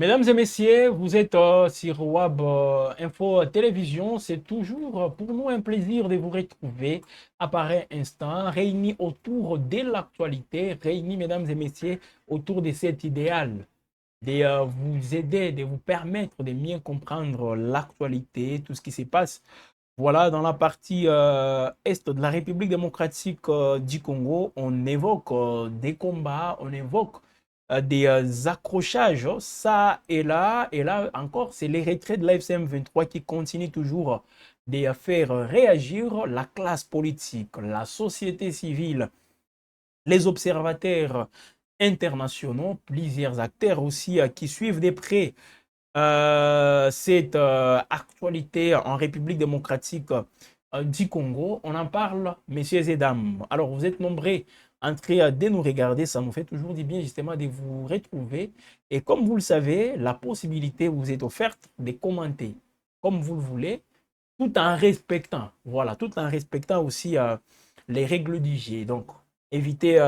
Mesdames et messieurs, vous êtes sur Web Info Télévision. C'est toujours pour nous un plaisir de vous retrouver à pareil instant, réunis autour de l'actualité, réunis, mesdames et messieurs, autour de cet idéal de vous aider, de vous permettre de mieux comprendre l'actualité, tout ce qui se passe. Voilà, dans la partie est de la République démocratique du Congo, on évoque des combats, on évoque des accrochages, ça et là encore, c'est les retraits de l'AFCM 23 qui continuent toujours de faire réagir la classe politique, la société civile, les observateurs internationaux, plusieurs acteurs aussi qui suivent de près cette actualité en République démocratique du Congo. On en parle, messieurs et dames. Alors, vous êtes nombreux en train de nous regarder. Ça nous fait toujours du bien, justement, de vous retrouver. Et comme vous le savez, la possibilité vous est offerte de commenter comme vous le voulez, tout en respectant, voilà, tout en respectant aussi les règles du jeu. Donc, évitez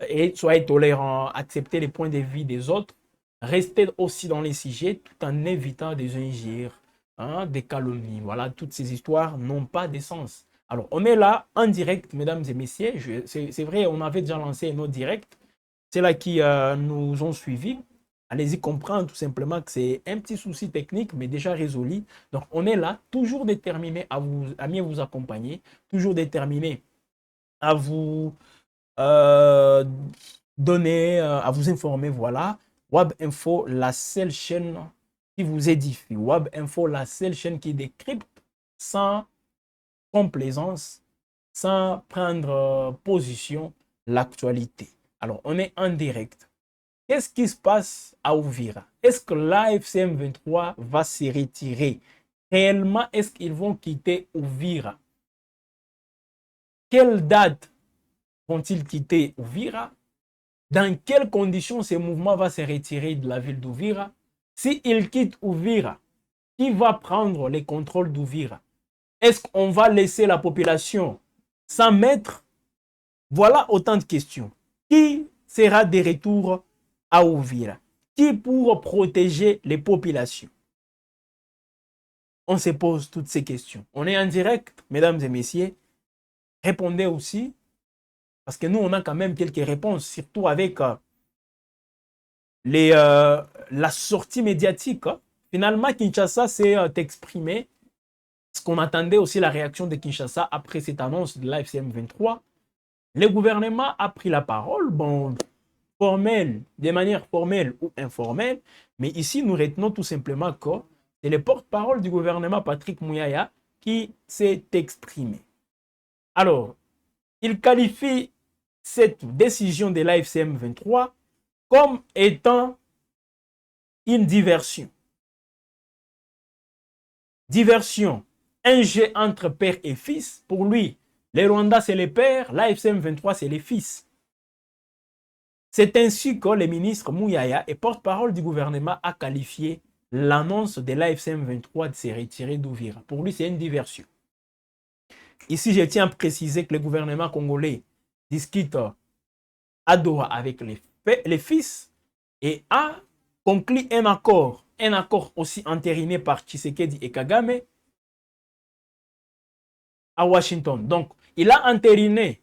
et soyez tolérants, acceptez les points de vue des autres. Restez aussi dans les sujets tout en évitant des injures, hein, des calomnies. Voilà, toutes ces histoires n'ont pas de sens. Alors, on est là en direct, mesdames et messieurs. C'est vrai, on avait déjà lancé un autre direct. C'est là qui nous ont suivis. Allez-y comprendre tout simplement que c'est un petit souci technique, mais déjà résolu. Donc, on est là, toujours déterminé à mieux vous accompagner, toujours déterminé à vous euh, donner, à vous informer. Voilà. Web Info, la seule chaîne qui vous édifie. Web Info, la seule chaîne qui décrypte sans complaisance, sans prendre position l'actualité. Alors, on est en direct. Qu'est-ce qui se passe à Ouvira? Est-ce que l'AFCM 23 va se retirer? Réellement, est-ce qu'ils vont quitter Ouvira? Quelle date vont-ils quitter Ouvira? Dans quelles conditions ce mouvement va se retirer de la ville d'Ouvira? S'ils quittent Ouvira, qui va prendre les contrôles d'Ouvira? Est-ce qu'on va laisser la population sans maître? Voilà autant de questions. Qui sera de retour à Ouvira? Qui pour protéger les populations? On se pose toutes ces questions. On est en direct, mesdames et messieurs. Répondez aussi, parce que nous, on a quand même quelques réponses, surtout avec les, la sortie médiatique. Finalement, Kinshasa s'est exprimé. Ce qu'on attendait aussi la réaction de Kinshasa après cette annonce de l'AFCM 23. Le gouvernement a pris la parole, bon, formelle, de manière formelle ou informelle, mais ici, nous retenons tout simplement que c'est le porte-parole du gouvernement, Patrick Mouyaya, qui s'est exprimé. Alors, il qualifie cette décision de l'AFCM 23 comme étant une diversion. Diversion, un jeu entre père et fils. Pour lui, les Rwandais, c'est les pères, l'AFCM 23, c'est les fils. C'est ainsi que le ministre Mouyaya et porte-parole du gouvernement a qualifié l'annonce de l'AFCM 23 de se retirer d'Ouvira. Pour lui, c'est une diversion. Ici, je tiens à préciser que le gouvernement congolais discute à Doha avec les fils et a conclu un accord aussi entériné par Tshisekedi et Kagame à Washington. Donc, il a entériné.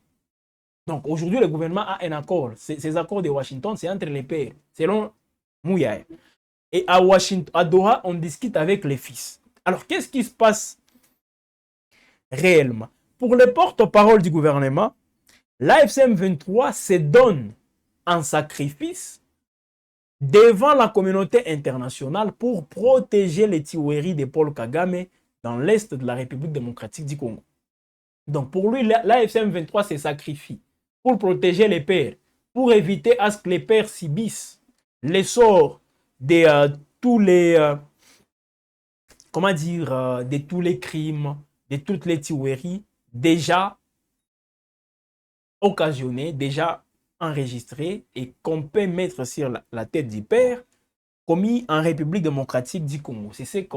Donc, aujourd'hui, le gouvernement a un accord. Ces accords de Washington, c'est entre les pères, selon Mouyaya. Et à Washington, à Doha, on discute avec les fils. Alors, qu'est-ce qui se passe réellement? Pour les porte-parole du gouvernement, l'AFCM 23 se donne en sacrifice devant la communauté internationale pour protéger les tueries de Paul Kagame dans l'est de la République démocratique du Congo. Donc pour lui, l'AFCM 23 se sacrifie pour protéger les pères, pour éviter à ce que les pères subissent l'essor de tous les comment dire de tous les crimes, de toutes les tueries déjà occasionnées, déjà enregistrées et qu'on peut mettre sur la tête du père commis en République démocratique du Congo. C'est ce que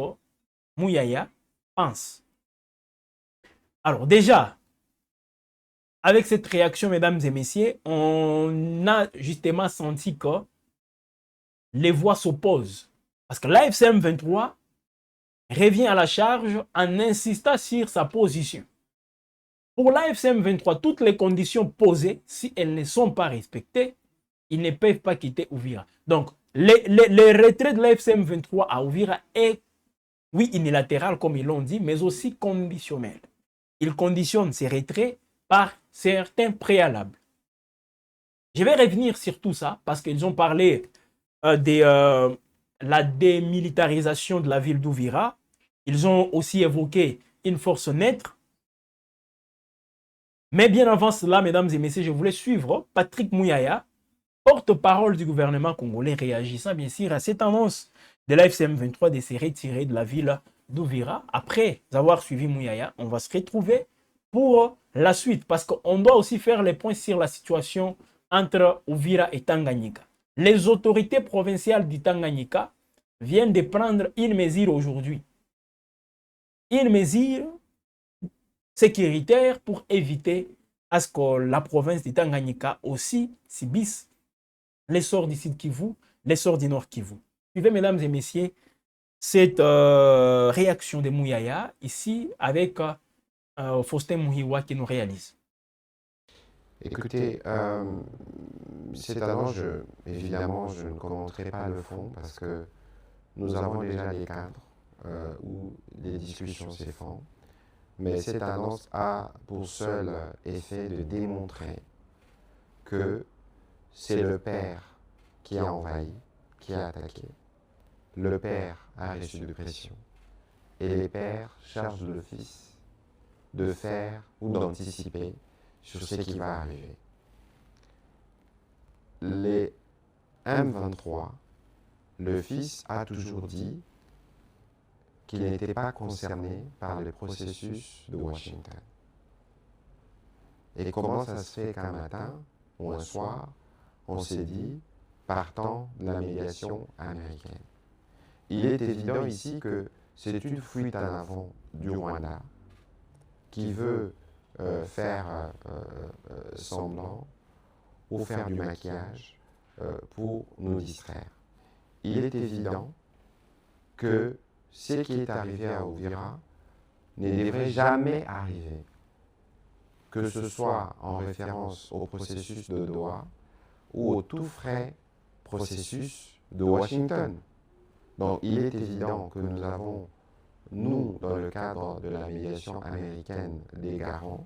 Mouyaya pense. Alors déjà, avec cette réaction, mesdames et messieurs, on a justement senti que les voix s'opposent. Parce que l'AFC M23 revient à la charge en insistant sur sa position. Pour l'AFC M23, toutes les conditions posées, si elles ne sont pas respectées, ils ne peuvent pas quitter Ouvira. Donc, le retrait de l'AFC M23 à Ouvira est, oui, unilatéral, comme ils l'ont dit, mais aussi conditionnel. Ils conditionnent ces retraits par certains préalables. Je vais revenir sur tout ça parce qu'ils ont parlé de la démilitarisation de la ville d'Ouvira. Ils ont aussi évoqué une force neutre. Mais bien avant cela, mesdames et messieurs, je voulais suivre Patrick Mouyaya, porte-parole du gouvernement congolais, réagissant bien sûr à cette annonce de l'AFCM 23 de se retirer de la ville d'Ouvira. Après avoir suivi Mouyaya, on va se retrouver pour la suite parce qu'on doit aussi faire les points sur la situation entre Ouvira et Tanganyika. Les autorités provinciales du Tanganyika viennent de prendre une mesure aujourd'hui. Une mesure sécuritaire pour éviter à ce que la province du Tanganyika aussi subisse l'essor du Sud Kivu, l'essor du Nord Kivu. Suivez, mesdames et messieurs, cette réaction de Mouyaya ici avec Faustin Mouhiwa qui nous réalise. Écoutez, cette annonce, évidemment, je ne commenterai pas le fond parce que nous avons déjà des cadres où les discussions se font. Mais cette annonce a pour seul effet de démontrer que c'est le père qui a envahi, qui a attaqué. Le père a reçu de pression. Et les pères chargent le fils de faire ou d'anticiper sur ce qui va arriver. Les M23, le fils a toujours dit qu'il n'était pas concerné par le processus de Washington. Et comment ça se fait qu'un matin ou un soir, on s'est dit, partant de la médiation américaine. Il est évident ici que c'est une fuite en avant du Rwanda qui veut faire semblant ou faire du maquillage pour nous distraire. Il est évident que ce qui est arrivé à Ouvira ne devrait jamais arriver, que ce soit en référence au processus de Doha ou au tout frais processus de Washington. Donc il est évident que nous avons, nous, dans le cadre de la médiation américaine, des garants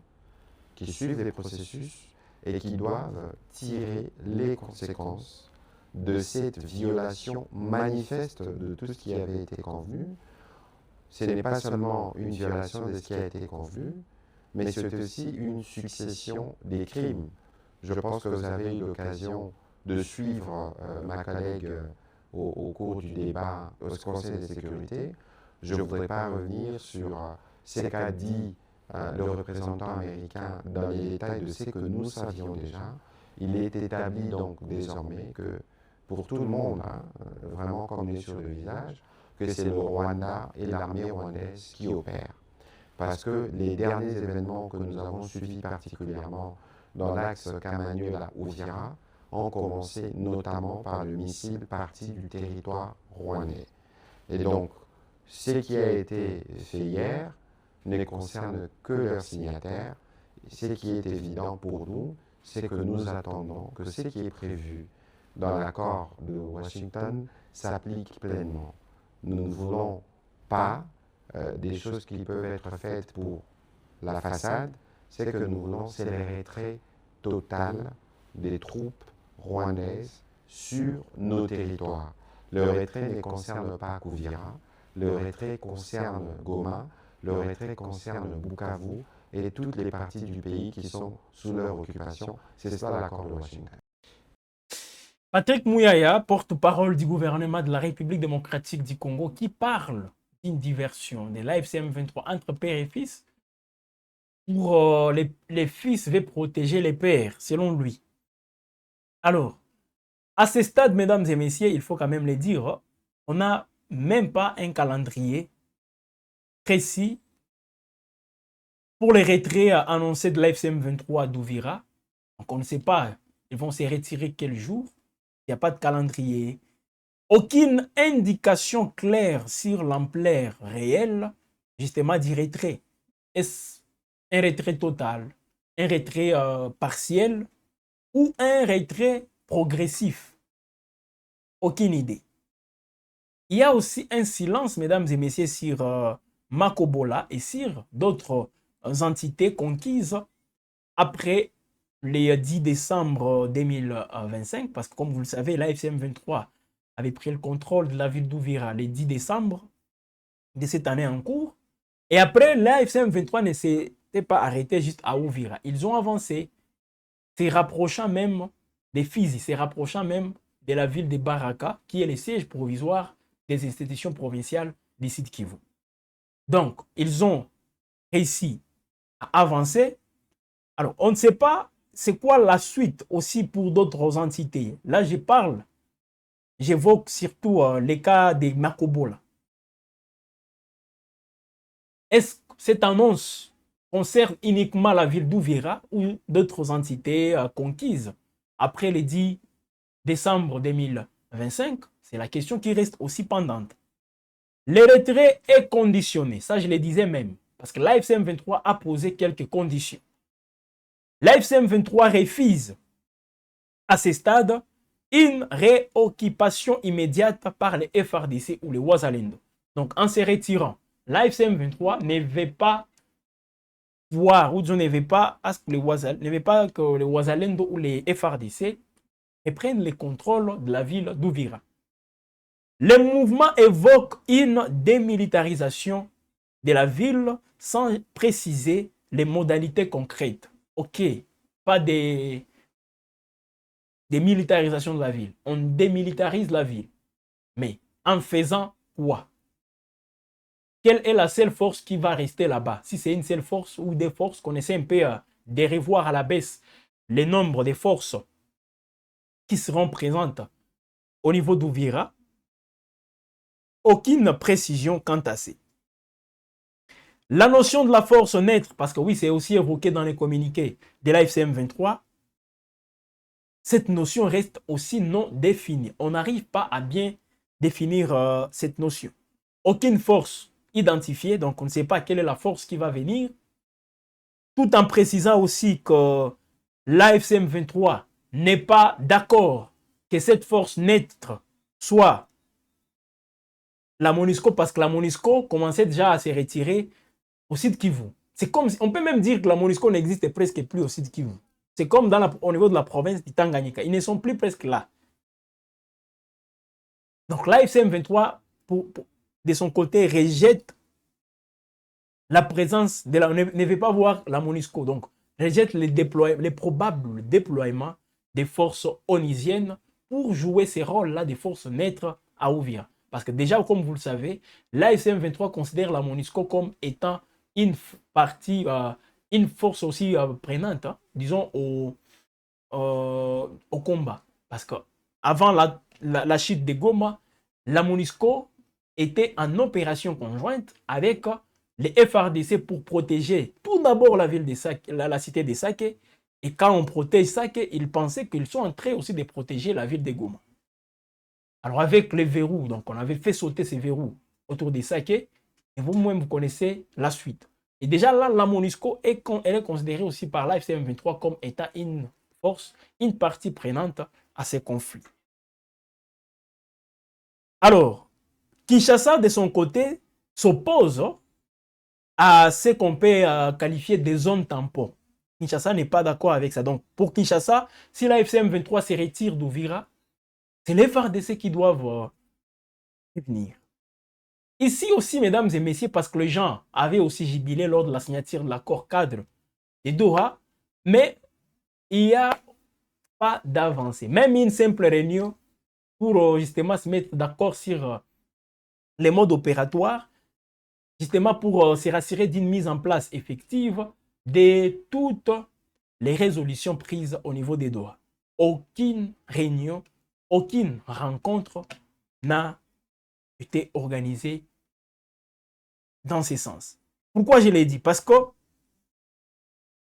qui suivent les processus et qui doivent tirer les conséquences de cette violation manifeste de tout ce qui avait été convenu. Ce n'est pas seulement une violation de ce qui a été convenu, mais c'est aussi une succession des crimes. Je pense que vous avez eu l'occasion de suivre ma collègue au cours du débat au Conseil de sécurité. Je ne voudrais pas revenir sur ce qu'a dit le représentant américain dans les détails de ce que nous savions déjà. Il est établi donc désormais que pour tout le monde, vraiment comme est sur le visage, que c'est le Rwanda et l'armée rwandaise qui opèrent. Parce que les derniers événements que nous avons suivis particulièrement dans l'axe Kamanyola-Ouvira ont commencé notamment par le missile parti du territoire rwandais. Et donc, ce qui a été fait hier ne concerne que leurs signataires. Ce qui est évident pour nous, c'est que nous attendons que ce qui est prévu dans l'accord de Washington s'applique pleinement. Nous ne voulons pas des choses qui peuvent être faites pour la façade. Ce que nous voulons, c'est le retrait total des troupes rwandaises sur nos territoires. Le retrait ne concerne pas Kouvira, le retrait concerne Goma, le retrait concerne Bukavu et toutes les parties du pays qui sont sous leur occupation. C'est ça l'accord de Washington. Patrick Mouyaya, porte-parole du gouvernement de la République démocratique du Congo, qui parle d'une diversion de l'AFCM 23 entre père et fils pour les fils veulent protéger les pères, selon lui. Alors, à ce stade, mesdames et messieurs, il faut quand même le dire, on n'a même pas un calendrier précis pour les retraits annoncés de l'AFCM 23 d'Ouvira. Donc, on ne sait pas, ils vont se retirer quel jour. Il n'y a pas de calendrier. Aucune indication claire sur l'ampleur réelle, justement, du retrait. Est-ce un retrait total, un retrait partiel ou un retrait progressif? Aucune idée. Il y a aussi un silence, mesdames et messieurs, sur Makobola et sur d'autres entités conquises après le 10 décembre 2025, parce que comme vous le savez, l'AFCM 23 avait pris le contrôle de la ville d'Ouvira le 10 décembre de cette année en cours. Et après, l'AFCM 23 ne s'était pas arrêté juste à Ouvira. Ils ont avancé, se rapprochant même des Fizi, se rapprochant même de la ville de Baraka, qui est le siège provisoire des institutions provinciales du Sud Kivu. Donc, ils ont réussi à avancer. Alors, on ne sait pas c'est quoi la suite aussi pour d'autres entités. Là, j'évoque surtout les cas des Makobola. Est-ce que cette annonce concerne uniquement la ville d'Ouvira ou d'autres entités conquises après le 10 décembre 2025? C'est la question qui reste aussi pendante. Le retrait est conditionné, ça je le disais même, parce que l'AFCM 23 a posé quelques conditions. L'AFCM 23 refuse à ce stade une réoccupation immédiate par les FRDC ou les Wazalendo. Donc en se retirant, l'AFCM 23 ne veut pas voir ou ne veut pas, que les Wazalendo ou les FRDC prennent le contrôle de la ville d'Ouvira. Le mouvement évoque une démilitarisation de la ville sans préciser les modalités concrètes. Ok, pas des militarisations de la ville. On démilitarise la ville. Mais en faisant quoi? Quelle est la seule force qui va rester là-bas? Si c'est une seule force ou des forces qu'on essaie un peu de revoir à la baisse le nombre de forces qui seront présentes au niveau d'Ouvira, aucune précision quant à ça. La notion de la force neutre, parce que oui, c'est aussi évoqué dans les communiqués de l'AFCM 23, cette notion reste aussi non définie. On n'arrive pas à bien définir cette notion. Aucune force identifiée, donc on ne sait pas quelle est la force qui va venir, tout en précisant aussi que l'AFCM 23 n'est pas d'accord que cette force neutre soit la MONUSCO, parce que la MONUSCO commençait déjà à se retirer au Sud Kivu. C'est comme, on peut même dire que la MONUSCO n'existe presque plus au Sud Kivu. C'est comme au niveau de la province du Tanganyika. Ils ne sont plus presque là. Donc l'AFCM 23, de son côté, rejette la présence de ne veut pas voir la MONUSCO. Donc rejette les probables déploiements des forces onusiennes pour jouer ces rôles-là des forces neutres à Ouvira. Parce que déjà, comme vous le savez, l'AFCM 23 considère la MONUSCO comme étant une partie, une force aussi prenante, hein, disons, au combat. Parce qu'avant la chute de Goma, la MONUSCO était en opération conjointe avec les FRDC pour protéger tout d'abord la ville de Sake, la cité de Sake. Et quand on protège Sake, ils pensaient qu'ils sont en train aussi de protéger la ville de Goma. Alors avec les verrous, donc on avait fait sauter ces verrous autour de Sake, et vous-même vous connaissez la suite. Et déjà là, la MONUSCO elle est considérée aussi par l'AFCM 23 comme étant une force, une partie prenante à ces conflits. Alors, Kinshasa, de son côté, s'oppose à ce qu'on peut qualifier de zones tampons. Kinshasa n'est pas d'accord avec ça. Donc, pour Kinshasa, si la FCM 23 se retire d'Ouvira, c'est les FARDC qui doivent venir. Ici aussi, mesdames et messieurs, parce que les gens avaient aussi jubilé lors de la signature de l'accord cadre de Doha, mais il n'y a pas d'avancée. Même une simple réunion pour justement se mettre d'accord sur les modes opératoires, justement pour se rassurer d'une mise en place effective de toutes les résolutions prises au niveau des Doha. Aucune réunion, aucune rencontre n'a été organisée dans ce sens. Pourquoi je l'ai dit? Parce qu'il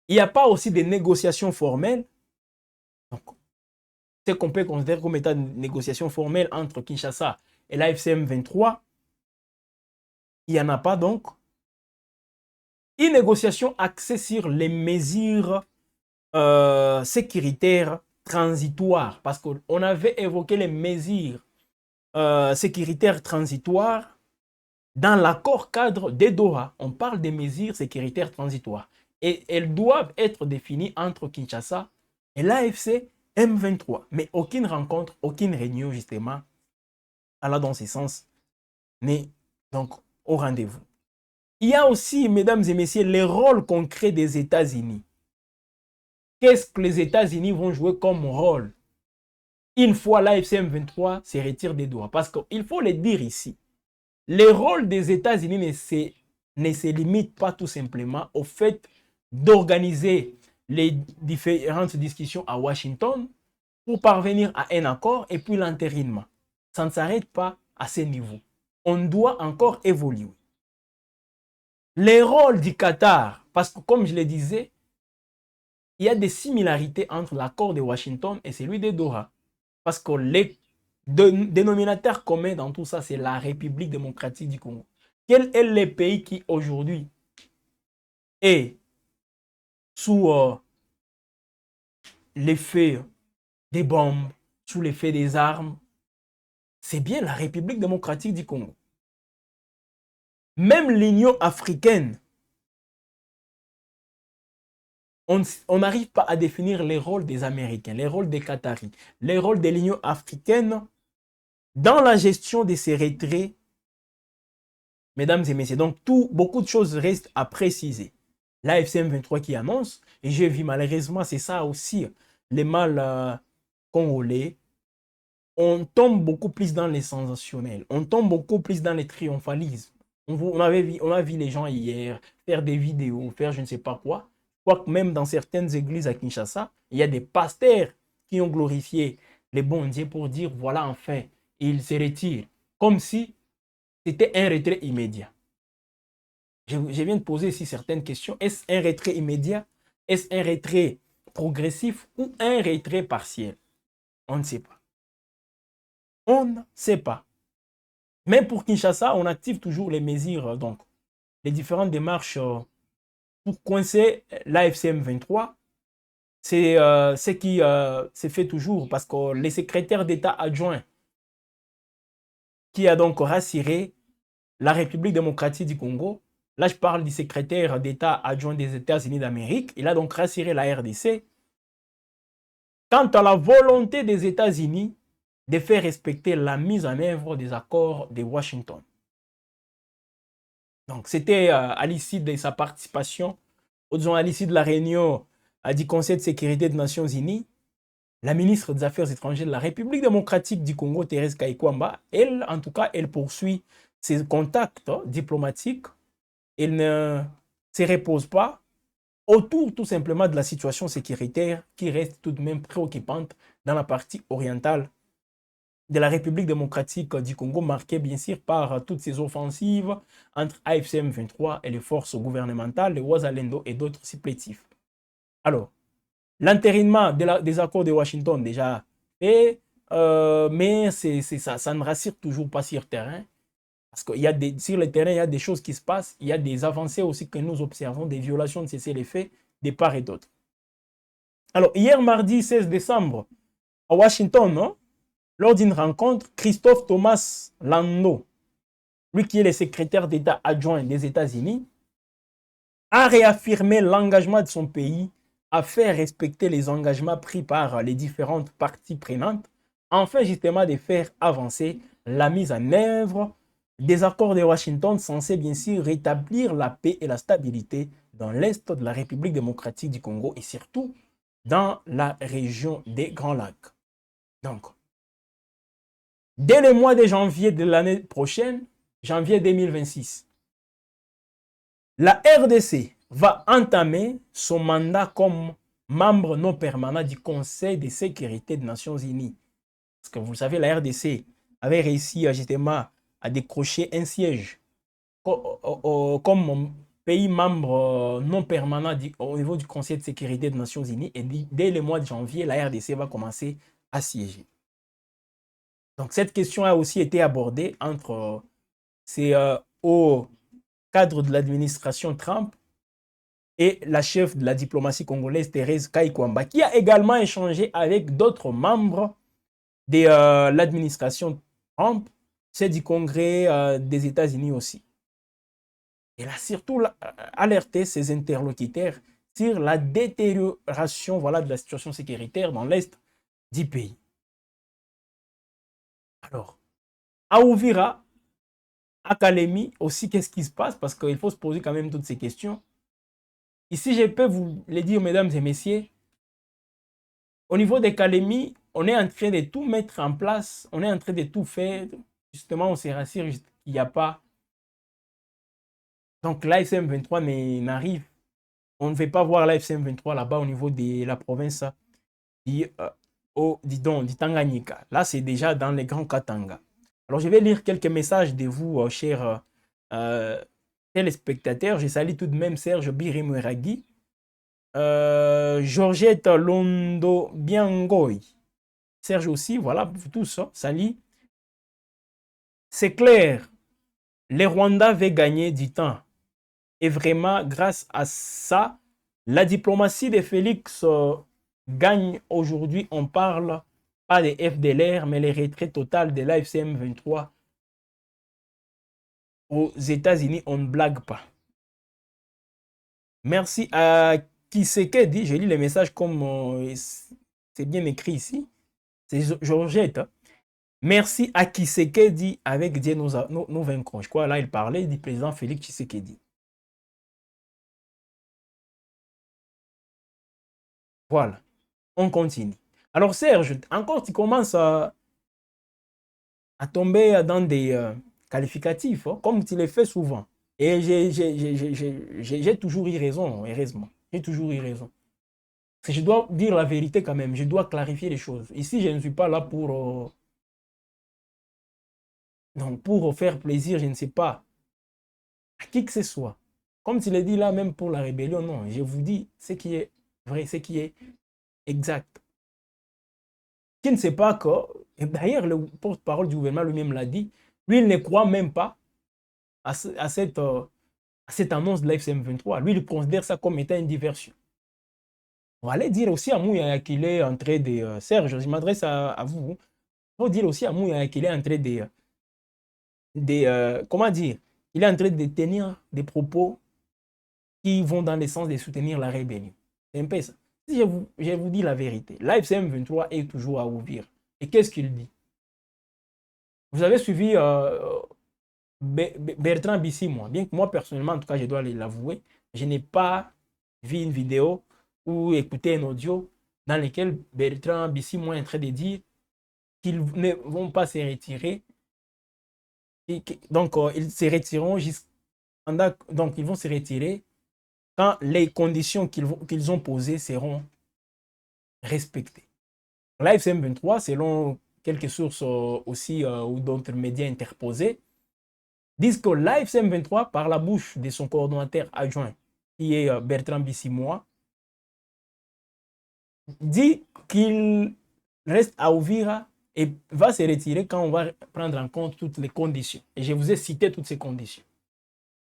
n'y a pas aussi de négociations formelles. Donc, ce qu'on peut considérer comme état de négociation formelle entre Kinshasa et l'AFCM 23, il n'y en a pas donc. Une négociation axée sur les mesures sécuritaires transitoires, parce qu'on avait évoqué les mesures sécuritaires transitoires dans l'accord cadre des Doha. On parle des mesures sécuritaires transitoires et elles doivent être définies entre Kinshasa et l'AFC M23. Mais aucune rencontre, aucune réunion justement, allant dans ce sens, n'est donc au rendez-vous. Il y a aussi, mesdames et messieurs, les rôles concrets des États-Unis. Qu'est-ce que les États-Unis vont jouer comme rôle une fois l'AFC M23 se retire des Doha? Parce qu'il faut le dire ici, les rôles des États-Unis ne se limitent pas tout simplement au fait d'organiser les différentes discussions à Washington pour parvenir à un accord et puis l'entérinement. Ça ne s'arrête pas à ce niveau. On doit encore évoluer. Les rôles du Qatar, parce que comme je le disais, il y a des similarités entre l'accord de Washington et celui de Doha. Parce que les dénominateur commun dans tout ça, c'est la République démocratique du Congo. Quel est le pays qui aujourd'hui est sous l'effet des bombes, sous l'effet des armes? C'est bien la République démocratique du Congo. Même l'Union africaine, on n'arrive pas à définir les rôles des Américains, les rôles des Qataris, les rôles de l'Union africaine dans la gestion de ces retraits, mesdames et messieurs. Donc, beaucoup de choses restent à préciser. L'AFC M23 qui annonce, et j'ai vu malheureusement, c'est ça aussi, les mal congolais, on tombe beaucoup plus dans les sensationnels, on tombe beaucoup plus dans les triomphalismes. On a vu les gens hier faire des vidéos, faire je ne sais pas quoi. Je crois que même dans certaines églises à Kinshasa, il y a des pasteurs qui ont glorifié les bons dieux pour dire, voilà, enfin, il se retire. Comme si c'était un retrait immédiat. Je viens de poser ici certaines questions. Est-ce un retrait immédiat? Est-ce un retrait progressif ou un retrait partiel? On ne sait pas. On ne sait pas. Même pour Kinshasa, on active toujours les mesures, donc les différentes démarches pour coincer l'AFCM 23. C'est ce qui se fait toujours parce que les secrétaires d'État adjoints qui a donc rassuré la République démocratique du Congo, là je parle du secrétaire d'État adjoint des États-Unis d'Amérique, il a donc rassuré la RDC quant à la volonté des États-Unis de faire respecter la mise en œuvre des accords de Washington. Donc c'était à l'issue de sa participation, ou disons à l'issue de la réunion du Conseil de sécurité des Nations Unies, la ministre des Affaires étrangères de la République démocratique du Congo, Thérèse Kayikwamba, elle, en tout cas, elle poursuit ses contacts diplomatiques. Elle ne se repose pas autour tout simplement de la situation sécuritaire qui reste tout de même préoccupante dans la partie orientale de la République démocratique du Congo, marquée bien sûr par toutes ces offensives entre AFC M23 et les forces gouvernementales, les Wazalendo et d'autres supplétifs. Alors, l'entérinement des accords de Washington déjà fait, mais ça ne rassure toujours pas sur le terrain. Parce que sur le terrain, il y a des choses qui se passent, il y a des avancées aussi que nous observons, des violations de cessez-le-feu de part et d'autre. Alors, hier, mardi 16 décembre, à Washington, non, lors d'une rencontre, Christophe Thomas Lando, lui qui est le secrétaire d'État adjoint des États-Unis, a réaffirmé l'engagement de son pays à faire respecter les engagements pris par les différentes parties prenantes, afin justement de faire avancer la mise en œuvre des accords de Washington censés bien sûr rétablir la paix et la stabilité dans l'est de la République démocratique du Congo et surtout dans la région des Grands Lacs. Donc, dès le mois de janvier de l'année prochaine, janvier 2026, la RDC va entamer son mandat comme membre non permanent du Conseil de sécurité des Nations Unies. Parce que vous le savez, la RDC avait réussi justement à décrocher un siège comme pays membre non permanent au niveau du Conseil de sécurité des Nations Unies. Et dès le mois de janvier, la RDC va commencer assiégés. Donc, cette question a aussi été abordée entre au cadre de l'administration Trump et la chef de la diplomatie congolaise, Thérèse Kaikwamba, qui a également échangé avec d'autres membres de l'administration Trump, c'est du Congrès des États-Unis aussi. Elle a surtout alerté ses interlocuteurs sur la détérioration de la situation sécuritaire dans l'est du pays. Alors, à Uvira, à Kalemi aussi, qu'est-ce qui se passe? Parce qu'il faut se poser quand même toutes ces questions. Ici, je peux vous le dire, mesdames et messieurs, au niveau de Kalemi, on est en train de tout mettre en place, on est en train de tout faire. Justement, on se rassure qu'il n'y a pas. Donc, l'AFC M23 n'arrive. On ne veut pas voir l'AFC M23 là-bas au niveau de la province du Tanganyika. Là, c'est déjà dans les grands Katanga. Alors, je vais lire quelques messages de vous, chers téléspectateurs. Je salue tout de même Serge Birimweragi, Georgette Londo Biangoy, Serge aussi, voilà, vous tous, salut. C'est clair, les Rwandais avaient gagné du temps. Et vraiment, grâce à ça, la diplomatie de Félix gagne aujourd'hui. On parle pas des FDLR, mais les retraits totales de l'AFC M23 aux États-Unis, on ne blague pas. Merci à Kisekedi, je lis les messages comme c'est bien écrit ici. C'est Georgette. Merci à Kisekedi, avec Dieu nous vaincrons. Je crois là, il parlait du président Félix Tshisekedi. Voilà, on continue. Alors Serge, encore tu commences à tomber dans des qualificatifs, comme tu le fais souvent. Et j'ai toujours eu raison, heureusement. J'ai toujours eu raison. Je dois dire la vérité quand même, je dois clarifier les choses. Ici, je ne suis pas là pour faire plaisir, je ne sais pas, à qui que ce soit. Comme tu l'as dit là, même pour la rébellion, non. Je vous dis ce qui est vrai, ce qui est exact. Qui ne sait pas que, et d'ailleurs, le porte-parole du gouvernement lui-même l'a dit, lui, il ne croit même pas à cette annonce de l'AFC 23. Lui, il considère ça comme étant une diversion. On va aller dire aussi à Mouya qu'il est en train de... Serge, je m'adresse à vous. Il faut dire aussi à Mouya qu'il est en train comment dire, il est en train de tenir des propos qui vont dans le sens de soutenir la rébellion. C'est un peu ça. Si je vous dis la vérité, l'AFC M23 est toujours à ouvrir. Et qu'est-ce qu'il dit? Vous avez suivi Bertrand Bisimwa, bien que moi personnellement, en tout cas, je dois l'avouer, je n'ai pas vu une vidéo ou écouté un audio dans lequel Bertrand Bisimwa est en train de dire qu'ils ne vont pas se retirer. Donc, ils se retireront donc, ils vont se retirer quand les conditions qu'ils ont posées seront respectées. L'AFC M23, selon quelques sources aussi ou d'autres médias interposés, disent que l'AFC M23, par la bouche de son coordonnateur adjoint, qui est Bertrand Bisimwa, dit qu'il reste à Uvira et va se retirer quand on va prendre en compte toutes les conditions. Et je vous ai cité toutes ces conditions.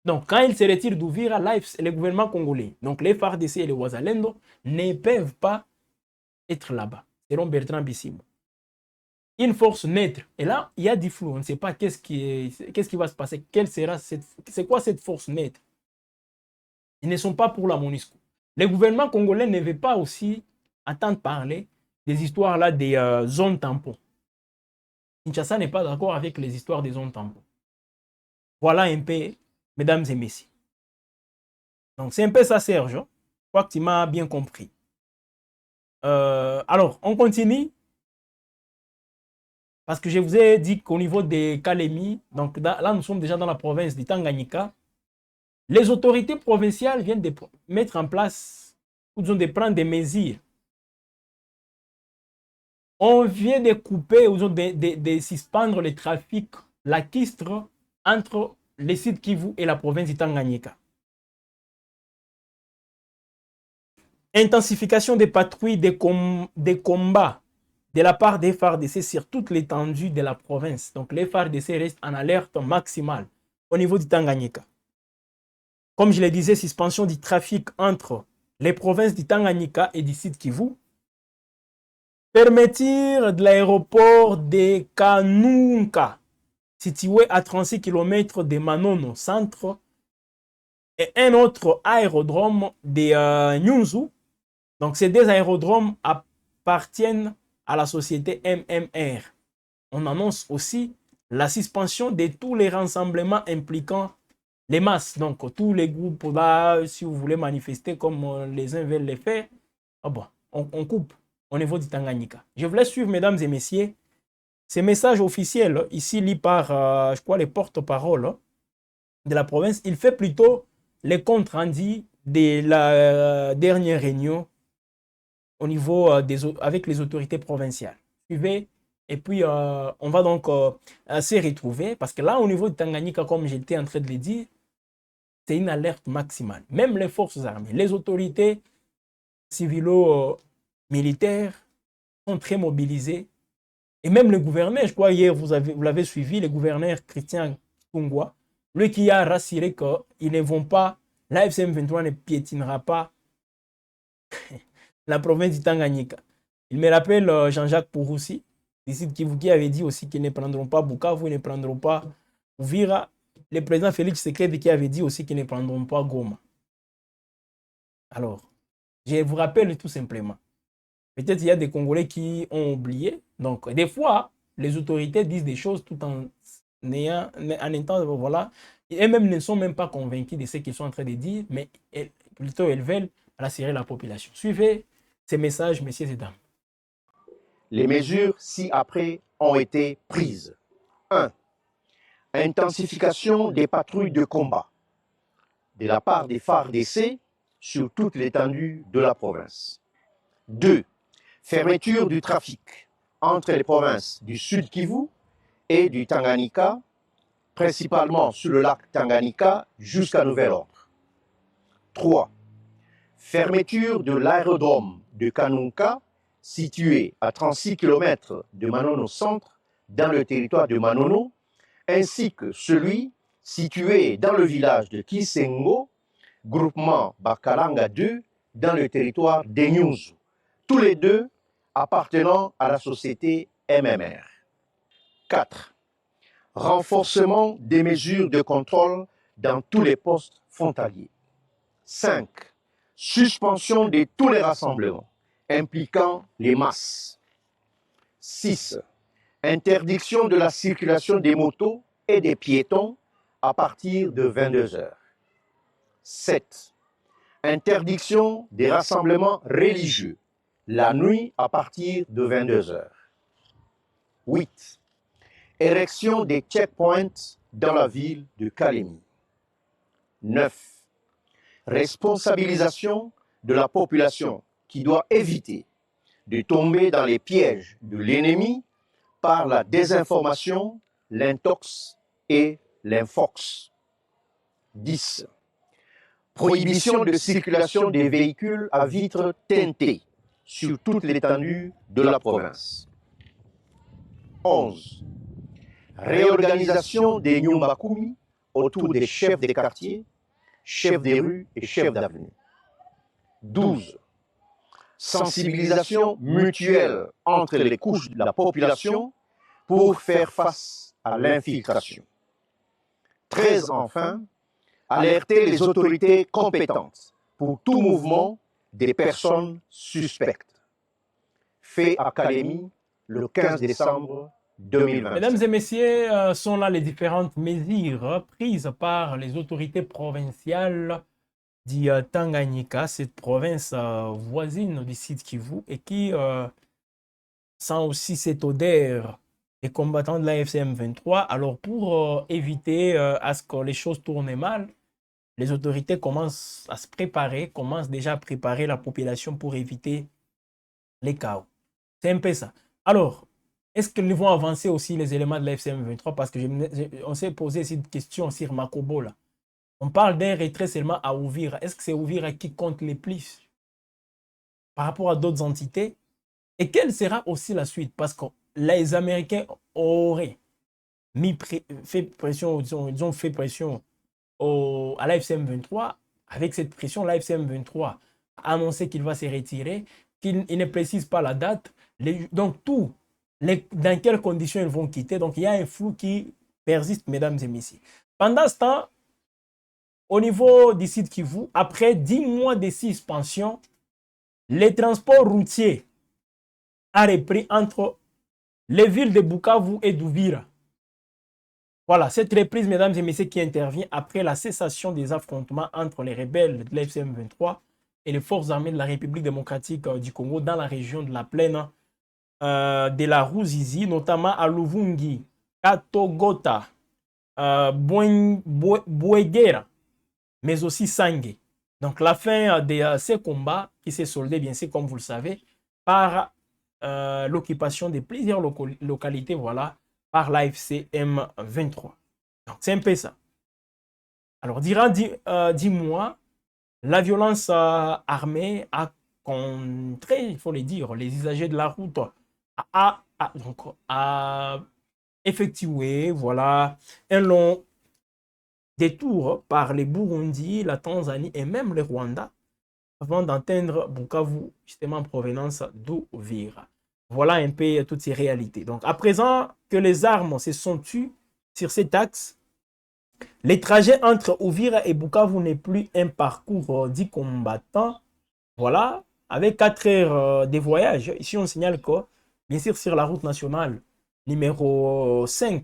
Donc, quand il se retire d'Uvira, le gouvernement congolais, donc les FARDC et les Wazalendo, ne peuvent pas être là-bas, selon Bertrand Bisimwa. Une force neutre. Et là, il y a du flou. On ne sait pas qu'est-ce qui va se passer. C'est quoi cette force neutre? Ils ne sont pas pour la MONUSCO. Le gouvernement congolais ne veut pas aussi entendre parler des histoires là des zones tampons. Kinshasa n'est pas d'accord avec les histoires des zones tampons. Voilà un peu, mesdames et messieurs. Donc, c'est un peu ça, Serge. Je crois que tu m'as bien compris. Alors, on continue. Parce que je vous ai dit qu'au niveau des Kalemi, donc là, nous sommes déjà dans la province du Tanganyika, les autorités provinciales viennent de mettre en place, ou de prendre des mesures. On vient de couper, ou de suspendre le trafic lacustre entre les sites Kivu et la province du Tanganyika. Intensification des patrouilles des combats de la part des FARDC sur toute l'étendue de la province. Donc les FARDC restent en alerte maximale au niveau du Tanganyika. Comme je le disais, suspension du trafic entre les provinces du Tanganyika et du Sud Kivu. Fermeture de l'aéroport de Kanunka, situé à 36 km de Manono centre, et un autre aérodrome de Nyunzu. Donc ces deux aérodromes appartiennent à la société MMR. On annonce aussi la suspension de tous les rassemblements impliquant les masses. Donc tous les groupes là, si vous voulez manifester comme les uns veulent le faire, ah bon, on coupe au niveau du Tanganyika. Je voulais suivre, mesdames et messieurs, ces messages officiels, ici lus par, je crois, les porte-paroles de la province. Il fait plutôt les comptes rendus de la dernière réunion au niveau avec les autorités provinciales. Suivez, et puis on va donc se retrouver, parce que là, au niveau du Tanganyika, comme j'étais en train de le dire, c'est une alerte maximale. Même les forces armées, les autorités civilo-militaires sont très mobilisées. Et même le gouverneur, je crois hier, vous l'avez suivi, le gouverneur Christian Tungwa, lui qui a rassuré qu'ils ne vont pas, la FCM23 ne piétinera pas la province du Tanganyika. Il me rappelle Jean-Jacques Pouroussi, qui avait dit aussi qu'ils ne prendront pas Bukavu, ils ne prendront pas Uvira. Le président Félix Tshisekedi qui avait dit aussi qu'ils ne prendront pas Goma. Alors, je vous rappelle tout simplement. Peut-être qu'il y a des Congolais qui ont oublié. Donc, des fois, les autorités disent des choses tout en étant, voilà, et même ne sont même pas convaincus de ce qu'ils sont en train de dire, mais plutôt elles veulent rassurer la population. Suivez ces messages, messieurs et dames. Les mesures ci-après ont été prises. 1. Intensification des patrouilles de combat de la part des FARDC sur toute l'étendue de la province. 2. Fermeture du trafic entre les provinces du Sud Kivu et du Tanganyika, principalement sur le lac Tanganyika jusqu'à nouvel ordre. 3. Fermeture de l'aérodrome de Kanunka, situé à 36 km de Manono Centre, dans le territoire de Manono, ainsi que celui situé dans le village de Kisengo, groupement Bakalanga 2, dans le territoire d'Enyunzu, tous les deux appartenant à la société MMR. 4. Renforcement des mesures de contrôle dans tous les postes frontaliers. 5. Suspension de tous les rassemblements impliquant les masses. 6. Interdiction de la circulation des motos et des piétons à partir de 22 heures. 7. Interdiction des rassemblements religieux la nuit à partir de 22 heures. 8. Érection des checkpoints dans la ville de Kalemi. 9. Responsabilisation de la population qui doit éviter de tomber dans les pièges de l'ennemi par la désinformation, l'intox et l'infox. 10. Prohibition de circulation des véhicules à vitres teintées sur toute l'étendue de la province. 11. Réorganisation des Nyumbakumi autour des chefs des quartiers, chefs des rues et chefs d'avenue. 12. Sensibilisation mutuelle entre les couches de la population pour faire face à l'infiltration. 13. Enfin, alerter les autorités compétentes pour tout mouvement des personnes suspectes. Fait à Kalemi le 15 décembre 2020. Mesdames et messieurs, sont là les différentes mesures prises par les autorités provinciales du Tanganyika, cette province voisine du Sud Kivu, et qui sent aussi cette odeur des combattants de la FCM23. Alors pour éviter à ce que les choses tournent mal, les autorités commencent à se préparer, commencent déjà à préparer la population pour éviter les chaos. C'est un peu ça. Alors, est-ce qu'ils vont avancer aussi les éléments de la FCM23? Parce que on s'est posé cette question sur Makobo là. On parle d'un retrait seulement à Uvira. Est-ce que c'est Uvira qui compte le plus par rapport à d'autres entités? Et quelle sera aussi la suite? Parce que les Américains auraient fait pression, ils ont fait pression à l'AFC M23. Avec cette pression, l'AFC M23 a annoncé qu'il va se retirer, qu'il ne précise pas la date. Donc, dans quelles conditions ils vont quitter. Donc, il y a un flou qui persiste, mesdames et messieurs. Pendant ce temps, au niveau du site Kivu, après 10 mois de suspension, les transports routiers a repris entre les villes de Bukavu et d'Uvira. Voilà, cette reprise, mesdames et messieurs, qui intervient après la cessation des affrontements entre les rebelles de l'FCM 23 et les forces armées de la République démocratique du Congo dans la région de la plaine de la Ruzizi, notamment à Luvungi, Katogota, Bouegera, mais aussi Sangue. Donc la fin de ces combats qui s'est soldée, bien sûr, comme vous le savez, par l'occupation de plusieurs localités, voilà, par l'AFC M23. Donc c'est un peu ça. Alors, durant 10 mois, la violence armée a contré, il faut le dire, les usagers de la route a effectué, voilà, un long détour par les Burundi, la Tanzanie et même le Rwanda avant d'atteindre Bukavu, justement en provenance d'Uvira. Voilà un peu toutes ces réalités. Donc, à présent que les armes se sont tues sur cet axe, les trajets entre Uvira et Bukavu n'est plus un parcours dit combattant. Voilà, avec 4 heures de voyage. Ici, on signale que, bien sûr, sur la route nationale numéro 5,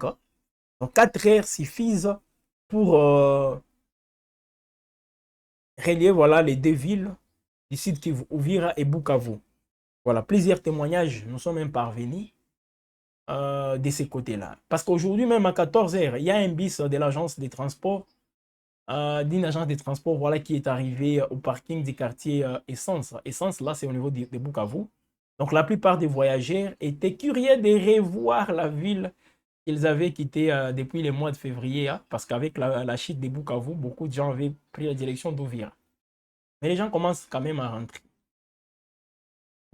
donc 4 heures suffisent pour relier voilà, les deux villes du sud Kivu, Uvira et Bukavu. Voilà, plusieurs témoignages nous sont même parvenus de ces côtés-là. Parce qu'aujourd'hui, même à 14 heures, il y a un bus de l'agence des transports, d'une agence de transport voilà, qui est arrivé au parking du quartier Essence. Essence, là, c'est au niveau de Bukavu. Donc, la plupart des voyageurs étaient curieux de revoir la ville qu'ils avaient quittée depuis le mois de février, hein, parce qu'avec la chute de Bukavu, beaucoup de gens avaient pris la direction d'Uvira. Mais les gens commencent quand même à rentrer.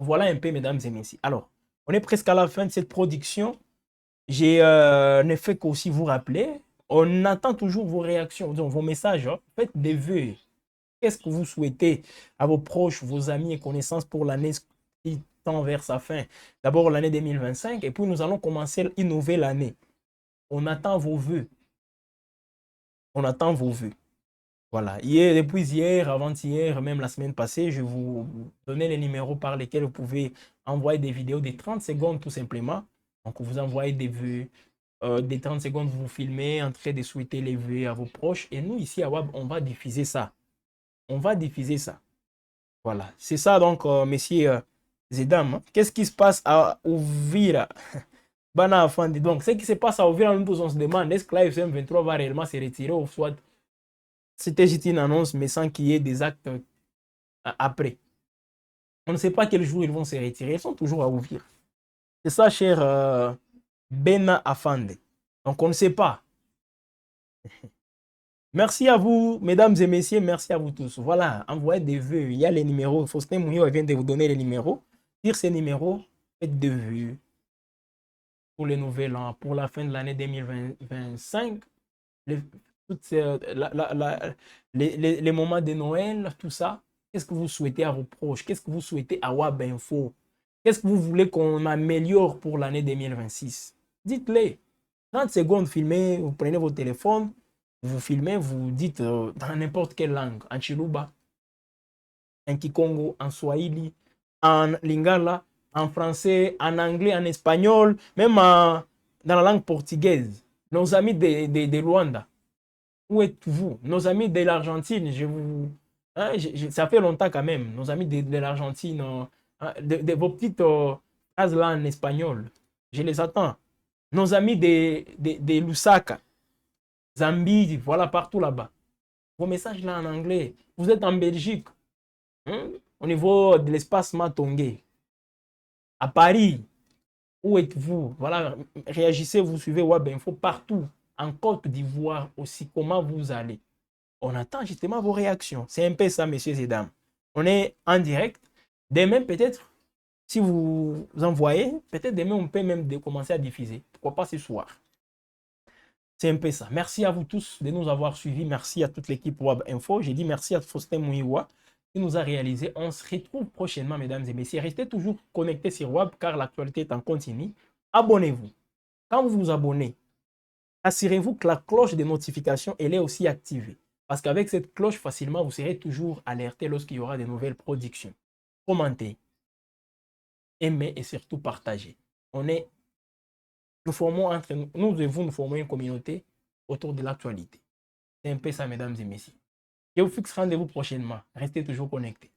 Voilà un peu, mesdames et messieurs. Alors, on est presque à la fin de cette production. J'ai ne fait qu'aussi vous rappeler, on attend toujours vos réactions, donc vos messages. Hein. Faites des vœux. Qu'est-ce que vous souhaitez à vos proches, vos amis et connaissances pour l'année qui tend vers sa fin? D'abord l'année 2025 et puis nous allons commencer une nouvelle année. On attend vos vœux. On attend vos vœux. Voilà. Hier, depuis hier, avant-hier, même la semaine passée, je vous donnais les numéros par lesquels vous pouvez envoyer des vidéos de 30 secondes tout simplement. Donc, vous envoyez des vœux, des 30 secondes, vous vous filmez en train de souhaiter les vœux à vos proches. Et nous, ici à WAB, on va diffuser ça. On va diffuser ça. Voilà. C'est ça donc, messieurs et dames. Hein. Qu'est-ce qui se passe à Uvira? Bana Afandi. Donc, ce qui se passe à Uvira, nous tous, on se demande, est-ce que la FCM 23 va réellement se retirer ou soit c'était juste une annonce, mais sans qu'il y ait des actes après. On ne sait pas quel jour ils vont se retirer. Ils sont toujours à Uvira. C'est ça, cher Bena Afande. Donc, on ne sait pas. Merci à vous, mesdames et messieurs. Merci à vous tous. Voilà, envoyez des vœux. Il y a les numéros. Faustin Mouillot vient de vous donner les numéros. Sur ces numéros, faites des vœux pour le nouvel an, pour la fin de l'année 2025. Les moments de Noël, tout ça. Qu'est-ce que vous souhaitez à vos proches? Qu'est-ce que vous souhaitez à WAB Info? Qu'est-ce que vous voulez qu'on améliore pour l'année 2026? Dites-les. 30 secondes, filmez, vous prenez votre téléphone, vous filmez, vous dites dans n'importe quelle langue, en Chiluba, en Kikongo, en Swahili, en Lingala, en français, en anglais, en espagnol, même dans la langue portugaise. Nos amis de Luanda, où êtes-vous? Nos amis de l'Argentine, ça fait longtemps quand même. Nos amis de l'Argentine, vos petites phrases là en espagnol, je les attends. Nos amis de Lusaka, Zambie, voilà, partout là-bas. Vos messages là en anglais. Vous êtes en Belgique, hein, au niveau de l'espace Matongé. À Paris, où êtes-vous? Voilà, réagissez, vous suivez WAB Info partout. En Côte d'Ivoire aussi, comment vous allez? On attend justement vos réactions. C'est un peu ça, messieurs et dames. On est en direct. Demain, peut-être, Si vous envoyez, peut-être demain, on peut même commencer à diffuser. Pourquoi pas ce soir? C'est un peu ça. Merci à vous tous de nous avoir suivis. Merci à toute l'équipe Web Info. J'ai dit merci à Faustin Mouiwa qui nous a réalisé. On se retrouve prochainement, mesdames et messieurs. Restez toujours connectés sur Web car l'actualité est en continu. Abonnez-vous. Quand vous vous abonnez, assurez-vous que la cloche de notification elle est aussi activée. Parce qu'avec cette cloche, facilement, vous serez toujours alerté lorsqu'il y aura de nouvelles productions. Commentez, aimez et surtout partagez. Nous formons entre nous et vous, nous formons une communauté autour de l'actualité. C'est un peu ça, mesdames et messieurs. Je vous fixe rendez-vous prochainement. Restez toujours connectés.